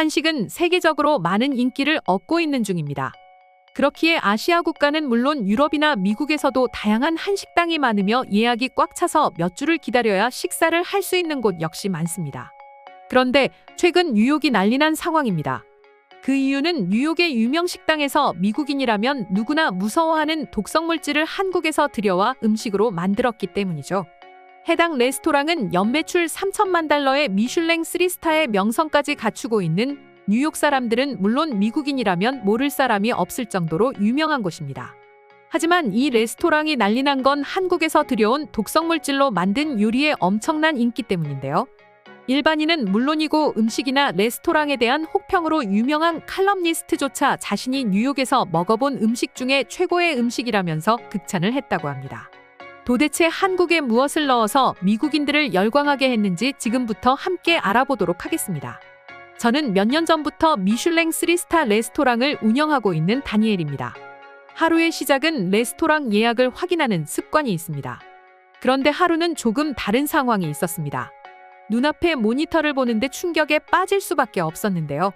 한식은 세계적으로 많은 인기를 얻고 있는 중입니다. 그렇기에 아시아 국가는 물론 유럽이나 미국에서도 다양한 한식당이 많으며 예약이 꽉 차서 몇 주를 기다려야 식사를 할 수 있는 곳 역시 많습니다. 그런데 최근 뉴욕이 난리난 상황입니다. 그 이유는 뉴욕의 유명 식당에서 미국인이라면 누구나 무서워하는 독성물질을 한국에서 들여와 음식으로 만들었기 때문이죠. 해당 레스토랑은 연매출 3천만 달러의 미슐랭 3스타의 명성까지 갖추고 있는 뉴욕 사람들은 물론 미국인이라면 모를 사람이 없을 정도로 유명한 곳입니다. 하지만 이 레스토랑이 난리난 건 한국에서 들여온 독성물질로 만든 요리의 엄청난 인기 때문인데요. 일반인은 물론이고 음식이나 레스토랑에 대한 혹평으로 유명한 칼럼니스트조차 자신이 뉴욕에서 먹어본 음식 중에 최고의 음식이라면서 극찬을 했다고 합니다. 도대체 한국에 무엇을 넣어서 미국인들을 열광하게 했는지 지금부터 함께 알아보도록 하겠습니다. 저는 몇 년 전부터 미슐랭 3스타 레스토랑을 운영하고 있는 다니엘입니다. 하루의 시작은 레스토랑 예약을 확인하는 습관이 있습니다. 그런데 하루는 조금 다른 상황이 있었습니다. 눈앞에 모니터를 보는데 충격에 빠질 수밖에 없었는데요.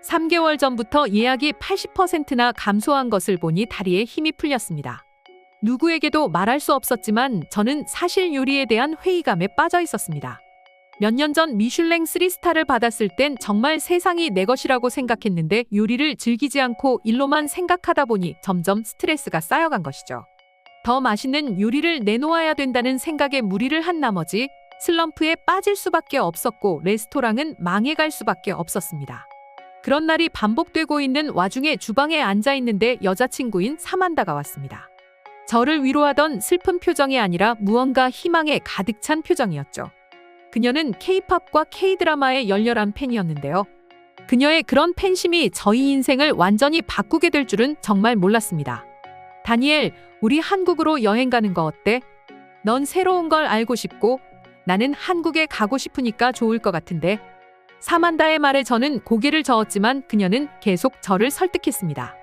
3개월 전부터 예약이 80%나 감소한 것을 보니 다리에 힘이 풀렸습니다. 누구에게도 말할 수 없었지만 저는 사실 요리에 대한 회의감에 빠져 있었습니다. 몇 년 전 미슐랭 3스타를 받았을 땐 정말 세상이 내 것이라고 생각했는데 요리를 즐기지 않고 일로만 생각하다 보니 점점 스트레스가 쌓여간 것이죠. 더 맛있는 요리를 내놓아야 된다는 생각에 무리를 한 나머지 슬럼프에 빠질 수밖에 없었고 레스토랑은 망해갈 수밖에 없었습니다. 그런 날이 반복되고 있는 와중에 주방에 앉아 있는데 여자친구인 사만다가 왔습니다. 저를 위로하던 슬픈 표정이 아니라 무언가 희망에 가득 찬 표정이었죠. 그녀는 K-팝과 K-드라마의 열렬한 팬이었는데요. 그녀의 그런 팬심이 저희 인생을 완전히 바꾸게 될 줄은 정말 몰랐습니다. 다니엘, 우리 한국으로 여행 가는 거 어때? 넌 새로운 걸 알고 싶고 나는 한국에 가고 싶으니까 좋을 것 같은데. 사만다의 말에 저는 고개를 저었지만 그녀는 계속 저를 설득했습니다.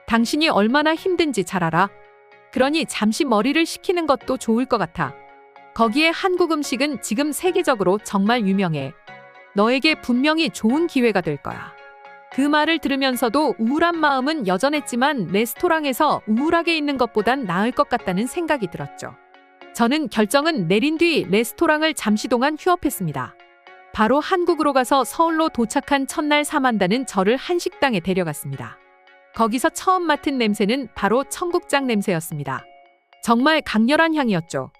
당신이 얼마나 힘든지 잘 알아. 그러니 잠시 머리를 식히는 것도 좋을 것 같아. 거기에 한국 음식은 지금 세계적으로 정말 유명해. 너에게 분명히 좋은 기회가 될 거야. 그 말을 들으면서도 우울한 마음은 여전했지만 레스토랑에서 우울하게 있는 것보단 나을 것 같다는 생각이 들었죠. 저는 결정은 내린 뒤 레스토랑을 잠시 동안 휴업했습니다. 바로 한국으로 가서 서울로 도착한 첫날 사만다는 저를 한식당에 데려갔습니다. 거기서 처음 맡은 냄새는 바로 청국장 냄새였습니다. 정말 강렬한 향이었죠.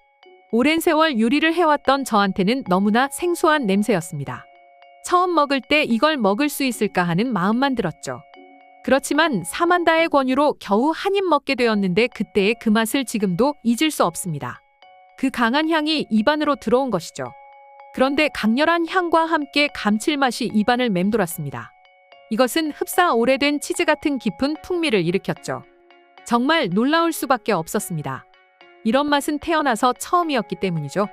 오랜 세월 요리를 해왔던 저한테는 너무나 생소한 냄새였습니다. 처음 먹을 때 이걸 먹을 수 있을까 하는 마음만 들었죠. 그렇지만 사만다의 권유로 겨우 한 입 먹게 되었는데 그때의 그 맛을 지금도 잊을 수 없습니다. 그 강한 향이 입안으로 들어온 것이죠. 그런데 강렬한 향과 함께 감칠맛이 입안을 맴돌았습니다. 이것은 흡사 오래된 치즈 같은 깊은 풍미를 일으켰죠. 정말 놀라울 수밖에 없었습니다. 이런 맛은 태어나서 처음이었기 때문이죠.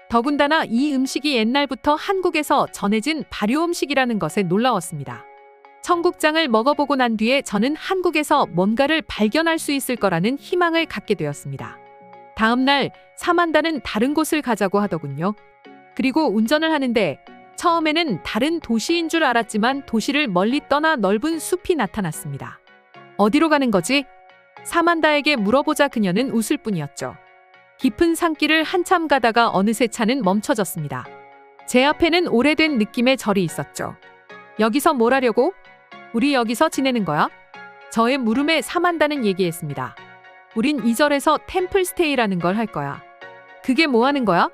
더군다나 이 음식이 옛날부터 한국에서 전해진 발효 음식이라는 것에 놀라웠습니다. 청국장을 먹어보고 난 뒤에 저는 한국에서 뭔가를 발견할 수 있을 거라는 희망을 갖게 되었습니다. 다음 날 사만다는 다른 곳을 가자고 하더군요. 그리고 운전을 하는데 처음에는 다른 도시인 줄 알았지만 도시를 멀리 떠나 넓은 숲이 나타났습니다. 어디로 가는 거지? 사만다에게 물어보자 그녀는 웃을 뿐이었죠. 깊은 산길을 한참 가다가 어느새 차는 멈춰졌습니다. 제 앞에는 오래된 느낌의 절이 있었죠. 여기서 뭘 하려고? 우리 여기서 지내는 거야? 저의 물음에 사만다는 얘기했습니다. 우린 이 절에서 템플스테이라는 걸 할 거야. 그게 뭐 하는 거야?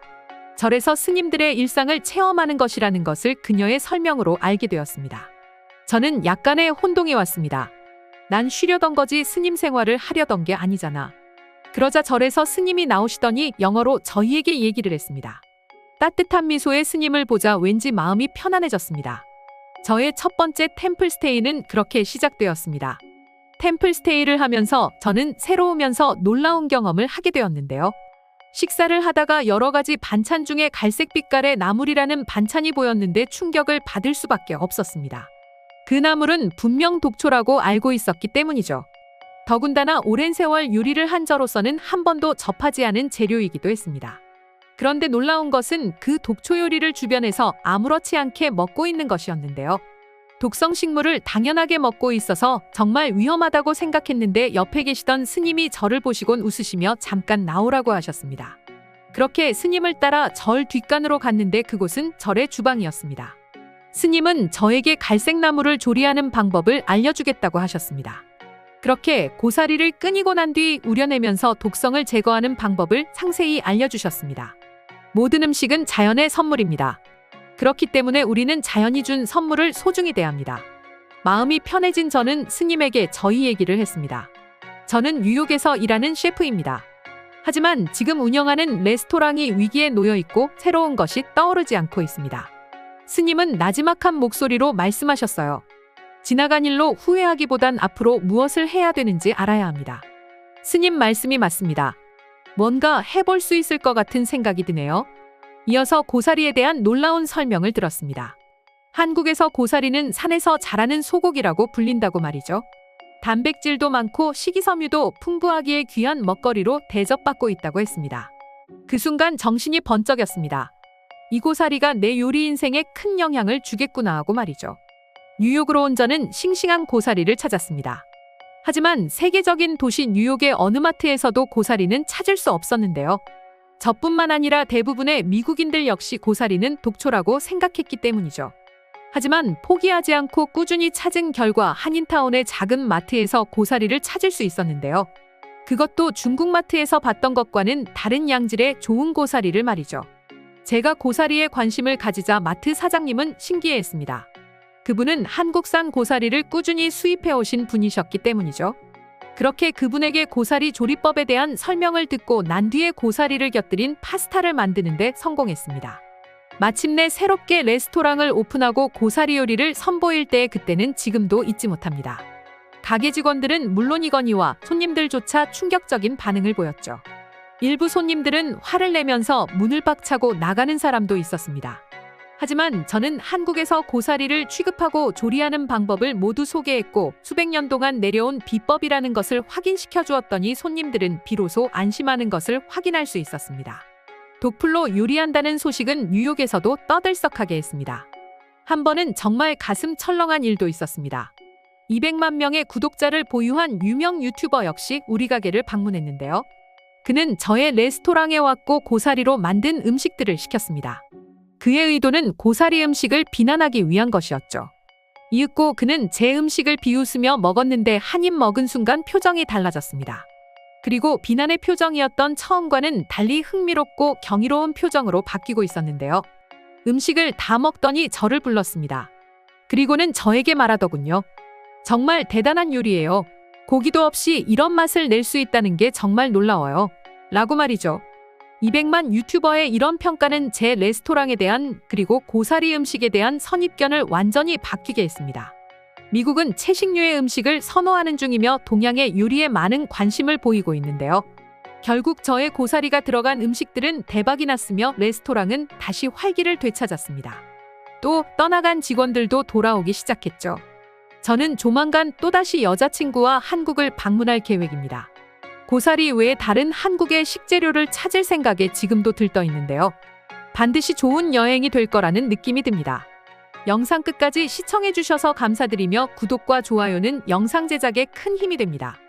절에서 스님들의 일상을 체험하는 것이라는 것을 그녀의 설명으로 알게 되었습니다. 저는 약간의 혼동이 왔습니다. 난 쉬려던 거지 스님 생활을 하려던 게 아니잖아. 그러자 절에서 스님이 나오시더니 영어로 저희에게 얘기를 했습니다. 따뜻한 미소의 스님을 보자 왠지 마음이 편안해졌습니다. 저의 첫 번째 템플스테이는 그렇게 시작되었습니다. 템플스테이를 하면서 저는 새로우면서 놀라운 경험을 하게 되었는데요. 식사를 하다가 여러 가지 반찬 중에 갈색빛깔의 나물이라는 반찬이 보였는데 충격을 받을 수밖에 없었습니다. 그 나물은 분명 독초라고 알고 있었기 때문이죠. 더군다나 오랜 세월 요리를 한 저로서는 한 번도 접하지 않은 재료이기도 했습니다. 그런데 놀라운 것은 그 독초 요리를 주변에서 아무렇지 않게 먹고 있는 것이었는데요. 독성 식물을 당연하게 먹고 있어서 정말 위험하다고 생각했는데 옆에 계시던 스님이 저를 보시곤 웃으시며 잠깐 나오라고 하셨습니다. 그렇게 스님을 따라 절 뒷간으로 갔는데 그곳은 절의 주방이었습니다. 스님은 저에게 갈색나무를 조리하는 방법을 알려주겠다고 하셨습니다. 그렇게 고사리를 끄니고 난 뒤 우려내면서 독성을 제거하는 방법을 상세히 알려주셨습니다. 모든 음식은 자연의 선물입니다. 그렇기 때문에 우리는 자연이 준 선물을 소중히 대합니다. 마음이 편해진 저는 스님에게 저희 얘기를 했습니다. 저는 뉴욕에서 일하는 셰프입니다. 하지만 지금 운영하는 레스토랑이 위기에 놓여 있고 새로운 것이 떠오르지 않고 있습니다. 스님은 나지막한 목소리로 말씀하셨어요. 지나간 일로 후회하기보단 앞으로 무엇을 해야 되는지 알아야 합니다. 스님 말씀이 맞습니다. 뭔가 해볼 수 있을 것 같은 생각이 드네요. 이어서 고사리에 대한 놀라운 설명을 들었습니다. 한국에서 고사리는 산에서 자라는 소고기라고 불린다고 말이죠. 단백질도 많고 식이섬유도 풍부하기에 귀한 먹거리로 대접받고 있다고 했습니다. 그 순간 정신이 번쩍였습니다. 이 고사리가 내 요리 인생에 큰 영향을 주겠구나 하고 말이죠. 뉴욕으로 온 저는 싱싱한 고사리를 찾았습니다. 하지만 세계적인 도시 뉴욕의 어느 마트에서도 고사리는 찾을 수 없었는데요. 저뿐만 아니라 대부분의 미국인들 역시 고사리는 독초라고 생각했기 때문이죠. 하지만 포기하지 않고 꾸준히 찾은 결과 한인타운의 작은 마트에서 고사리를 찾을 수 있었는데요. 그것도 중국 마트에서 봤던 것과는 다른 양질의 좋은 고사리를 말이죠. 제가 고사리에 관심을 가지자 마트 사장님은 신기해했습니다. 그분은 한국산 고사리를 꾸준히 수입해 오신 분이셨기 때문이죠. 그렇게 그분에게 고사리 조리법에 대한 설명을 듣고 난 뒤에 고사리를 곁들인 파스타를 만드는 데 성공했습니다. 마침내 새롭게 레스토랑을 오픈하고 고사리 요리를 선보일 때의 그때는 지금도 잊지 못합니다. 가게 직원들은 물론이거니와 손님들조차 충격적인 반응을 보였죠. 일부 손님들은 화를 내면서 문을 박차고 나가는 사람도 있었습니다. 하지만 저는 한국에서 고사리를 취급하고 조리하는 방법을 모두 소개했고 수백 년 동안 내려온 비법이라는 것을 확인시켜 주었더니 손님들은 비로소 안심하는 것을 확인할 수 있었습니다. 독풀로 요리한다는 소식은 뉴욕에서도 떠들썩하게 했습니다. 한 번은 정말 가슴 철렁한 일도 있었습니다. 200만 명의 구독자를 보유한 유명 유튜버 역시 우리 가게를 방문했는데요. 그는 저의 레스토랑에 왔고 고사리로 만든 음식들을 시켰습니다. 그의 의도는 고사리 음식을 비난하기 위한 것이었죠. 이윽고 그는 제 음식을 비웃으며 먹었는데 한 입 먹은 순간 표정이 달라졌습니다. 그리고 비난의 표정이었던 처음과는 달리 흥미롭고 경이로운 표정으로 바뀌고 있었는데요. 음식을 다 먹더니 저를 불렀습니다. 그리고는 저에게 말하더군요. 정말 대단한 요리예요. 고기도 없이 이런 맛을 낼 수 있다는 게 정말 놀라워요. 라고 말이죠. 200만 유튜버의 이런 평가는 제 레스토랑에 대한 그리고 고사리 음식에 대한 선입견을 완전히 바뀌게 했습니다. 미국은 채식류의 음식을 선호하는 중이며 동양의 요리에 많은 관심을 보이고 있는데요. 결국 저의 고사리가 들어간 음식들은 대박이 났으며 레스토랑은 다시 활기를 되찾았습니다. 또 떠나간 직원들도 돌아오기 시작했죠. 저는 조만간 또다시 여자친구와 한국을 방문할 계획입니다. 고사리 외에 다른 한국의 식재료를 찾을 생각에 지금도 들떠 있는데요. 반드시 좋은 여행이 될 거라는 느낌이 듭니다. 영상 끝까지 시청해주셔서 감사드리며 구독과 좋아요는 영상 제작에 큰 힘이 됩니다.